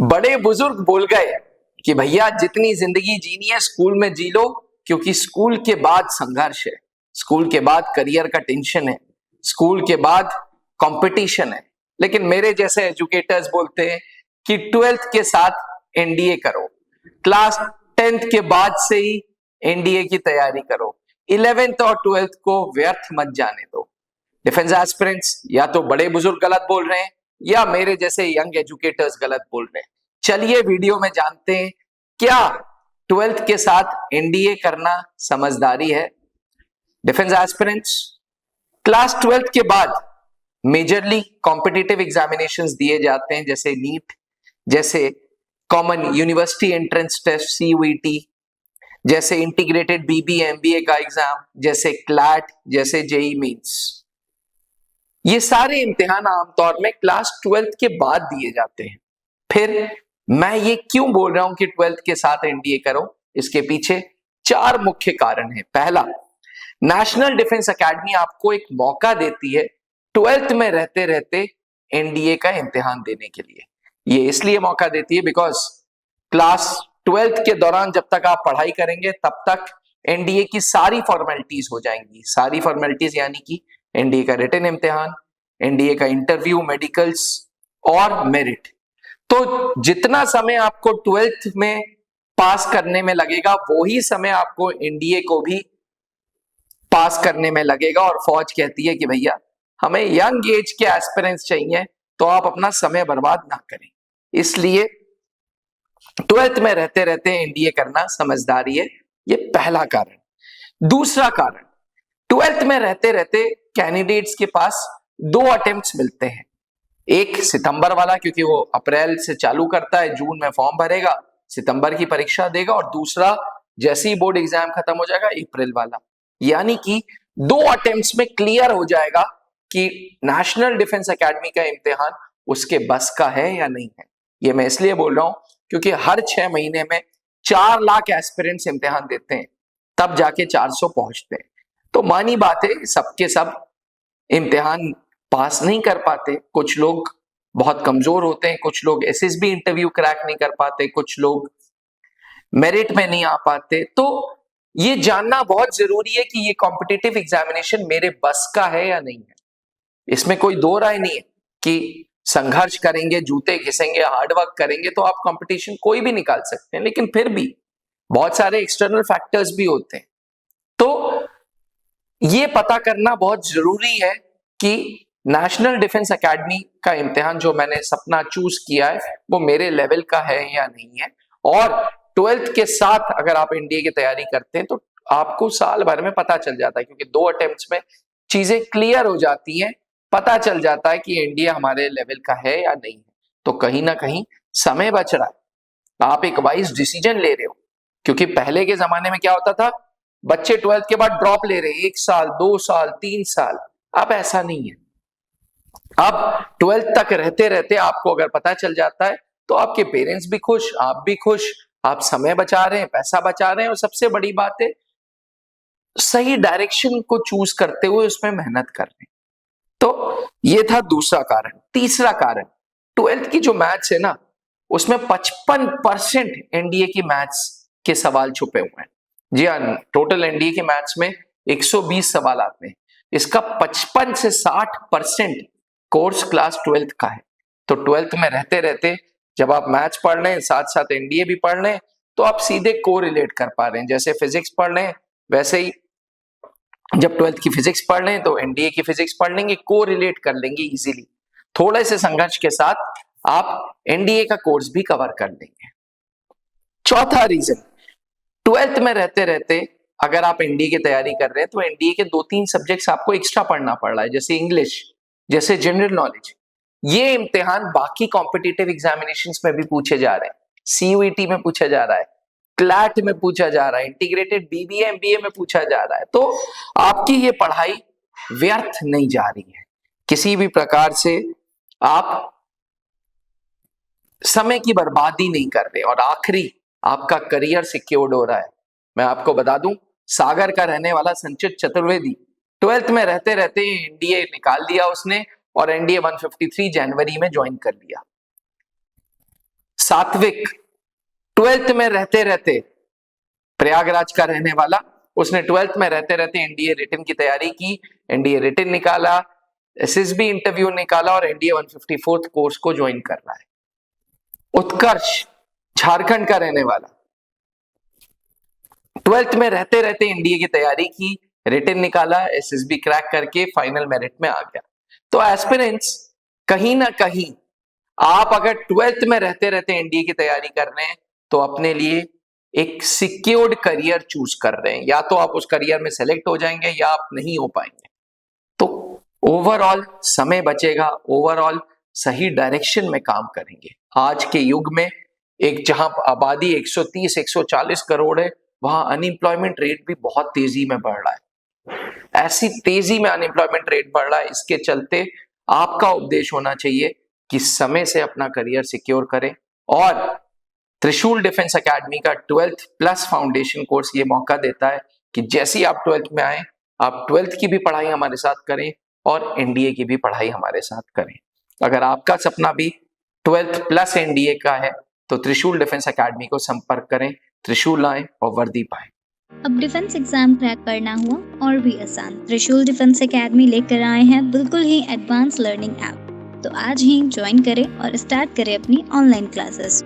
बड़े बुजुर्ग बोल गए कि भैया जितनी जिंदगी जीनी है स्कूल में जी लो, क्योंकि स्कूल के बाद संघर्ष है, स्कूल के बाद करियर का टेंशन है, स्कूल के बाद कंपटीशन है। लेकिन मेरे जैसे एजुकेटर्स बोलते हैं कि ट्वेल्थ के साथ एनडीए करो, क्लास 10th के बाद से ही एनडीए की तैयारी करो, 11th और 12th को व्यर्थ मत जाने दो। डिफेंस एस्पिरेंट्स या तो बड़े बुजुर्ग गलत बोल रहे हैं या मेरे जैसे यंग एजुकेटर्स गलत बोल रहे हैं। चलिए वीडियो में जानते हैं, क्या 12th के साथ एनडीए करना समझदारी है? डिफेंस एस्पिरेंट्स, क्लास 12th के बाद मेजरली कॉम्पिटिटिव एग्जामिनेशंस दिए जाते हैं, जैसे नीट, जैसे common university entrance test CUET, जैसे इंटीग्रेटेड बीबीए एमबीए का एग्जाम, जैसे क्लैट, जैसे जेई मीन्स। ये सारे इम्तिहान आमतौर में क्लास 12th के बाद दिए जाते हैं। फिर मैं ये क्यों बोल रहा हूं कि 12th के साथ एनडीए करो? इसके पीछे 4 मुख्य कारण हैं। पहला, नेशनल डिफेंस एकेडमी आपको एक मौका देती है 12th में रहते रहते एनडीए का इम्तिहान देने के लिए। ये इसलिए मौका देती है बिकॉज क्लास 12th के दौरान जब तक आप पढ़ाई करेंगे तब तक एनडीए की सारी फॉर्मेलिटीज हो जाएंगी। सारी फॉर्मेलिटीज यानी कि एनडीए का रिटन इम्तिहान, एनडीए का इंटरव्यू, मेडिकल्स और मेरिट। तो जितना समय आपको 12th में पास करने में लगेगा वही समय आपको एनडीए को भी पास करने में लगेगा। और फौज कहती है कि भैया हमें यंग एज के एस्पिरेंट्स चाहिए, तो आप अपना समय बर्बाद ना करें। इसलिए 12th में रहते रहते एनडीए करना समझदारी है। ये पहला कारण। दूसरा कारण, 12th में रहते रहते कैंडिडेट्स के पास 2 अटेम्प्ट्स मिलते हैं। एक सितंबर वाला, क्योंकि वो अप्रैल से चालू करता है, जून में फॉर्म भरेगा, सितंबर की परीक्षा देगा, और दूसरा जैसे ही बोर्ड एग्जाम खत्म हो जाएगा अप्रैल वाला। यानी कि 2 अटेम्प्ट्स में क्लियर हो जाएगा कि नेशनल डिफेंस एकेडमी का इम्तिहान उसके बस का है या नहीं है। ये मैं इसलिए बोल रहा हूं क्योंकि हर 6 महीने में 4 लाख एस्पिरेंट्स इम्तिहान देते हैं, तब जाके 400 पहुंचते हैं। तो मानी बात है, सबके सब इम्तिहान पास नहीं कर पाते। कुछ लोग बहुत कमजोर होते हैं, कुछ लोग एसएसबी इंटरव्यू क्रैक नहीं कर पाते, कुछ लोग मेरिट में नहीं आ पाते। तो ये जानना बहुत जरूरी है कि ये कॉम्पिटिटिव एग्जामिनेशन मेरे बस का है या नहीं है। इसमें कोई दो राय नहीं है कि संघर्ष करेंगे, जूते घिसेंगे, हार्डवर्क करेंगे तो आप कंपटीशन कोई भी निकाल सकते हैं, लेकिन फिर भी बहुत सारे एक्सटर्नल फैक्टर्स भी होते हैं। तो ये पता करना बहुत जरूरी है कि नेशनल डिफेंस एकेडमी का इम्तिहान जो मैंने सपना चूज किया है वो मेरे लेवल का है या नहीं है। और 12th के साथ अगर आप एनडीए की तैयारी करते हैं तो आपको साल भर में पता चल जाता है, क्योंकि 2 अटेम्प्ट्स में चीजें क्लियर हो जाती हैं, पता चल जाता है कि एनडीए हमारे लेवल का है या नहीं है। तो कहीं ना कहीं समय बच रहा है, आप एक वाइज डिसीजन ले रहे हो। क्योंकि पहले के जमाने में क्या होता था, बच्चे 12th के बाद ड्रॉप ले रहे हैं, 1 साल, 2 साल, 3 साल। अब ऐसा नहीं है। अब 12th तक रहते रहते आपको अगर पता चल जाता है तो आपके पेरेंट्स भी खुश, आप भी खुश, आप समय बचा रहे हैं, पैसा बचा रहे हैं, और सबसे बड़ी बात है सही डायरेक्शन को चूज करते हुए उसमें मेहनत कर रहे हैं। तो ये था दूसरा कारण। तीसरा कारण, 12th की जो मैथ्स है ना, उसमें 55% एनडीए की मैथ्स के सवाल छुपे हुए हैं। जी हाँ, टोटल एनडीए के मैथ्स में 120 सवाल आते हैं, इसका 55 से 60% कोर्स क्लास 12th का है। तो 12th में रहते रहते जब आप मैथ्स पढ़ रहे हैं, साथ साथ एनडीए भी पढ़ रहे हैं, तो आप सीधे को रिलेट कर पा रहे हैं। जैसे फिजिक्स पढ़ रहे हैं, वैसे ही जब 12th की फिजिक्स पढ़ रहे हैं तो एनडीए की फिजिक्स पढ़ लेंगे, को रिलेट कर लेंगे इजीली। थोड़े से संघर्ष के साथ आप एनडीए का कोर्स भी कवर कर लेंगे। चौथा रीजन, 12th में रहते रहते अगर आप एनडीए की तैयारी कर रहे हैं तो एनडीए के 2-3 सब्जेक्ट्स आपको एक्स्ट्रा पढ़ना पड़ रहा है, जैसे इंग्लिश, जैसे जनरल नॉलेज। ये इम्तिहान बाकी कॉम्पिटिटिव एग्जामिनेशंस में भी पूछे जा रहे हैं, सीयूईटी में पूछा जा रहा है, क्लैट में पूछा जा रहा है, इंटीग्रेटेड बीबीए एमबीए में पूछा जा रहा है। तो आपकी ये पढ़ाई व्यर्थ नहीं जा रही है, किसी भी प्रकार से आप समय की बर्बादी नहीं कर रहे, और आखिरी आपका करियर सिक्योर्ड हो रहा है। मैं आपको बता दूं, सागर का रहने वाला संचित चतुर्वेदी 12th में रहते रहते एनडीए निकाल लिया उसने, और एनडीए 153 जनवरी में ज्वाइन कर लिया। सात्विक 12th में रहते रहते, प्रयागराज का रहने वाला, उसने 12th में रहते रहते एनडीए रिटन की तैयारी की, एनडीए रिटन निकाला, एसएसबी इंटरव्यू निकाला और एनडीए 154th कोर्स को ज्वाइन कर रहा है। उत्कर्ष झारखंड का रहने वाला, 12th में रहते रहते एनडीए की तैयारी की, रिटन निकाला, एसएसबी क्रैक करके फाइनल मेरिट में आ गया। तो एस्पिरेंट्स, कहीं ना कहीं आप अगर 12th में रहते रहते एनडीए की तैयारी कर रहे हैं तो अपने लिए एक सिक्योर्ड करियर चूज कर रहे हैं, या तो आप उस करियर में सेलेक्ट हो जाएंगे या आप नहीं हो पाएंगे। तो ओवरऑल समय बचेगा, ओवरऑल सही डायरेक्शन में काम करेंगे। आज के युग में एक जहां आबादी 130-140 करोड़ है, वहां अनएम्प्लॉयमेंट रेट भी बहुत तेजी में बढ़ रहा है। ऐसी तेजी में अनएम्प्लॉयमेंट रेट बढ़ रहा है, इसके चलते आपका उपदेश होना चाहिए कि समय से अपना करियर सिक्योर करें। और त्रिशूल डिफेंस एकेडमी का 12th प्लस फाउंडेशन कोर्स ये मौका देता है कि जैसे ही आप 12th में आए, आप 12th की भी पढ़ाई हमारे साथ करें और एनडीए की भी पढ़ाई हमारे साथ करें। अगर आपका सपना भी 12th प्लस एनडीए का है तो त्रिशूल डिफेंस एकेडमी को संपर्क करें, त्रिशूल लाएं और वर्दी पाएं। अब डिफेंस एग्जाम क्रैक करना हुआ और भी आसान। त्रिशूल डिफेंस एकेडमी लेकर आए हैं बिल्कुल ही एडवांस लर्निंग ऐप। तो आज ही ज्वाइन करें और स्टार्ट करें अपनी ऑनलाइन क्लासेस।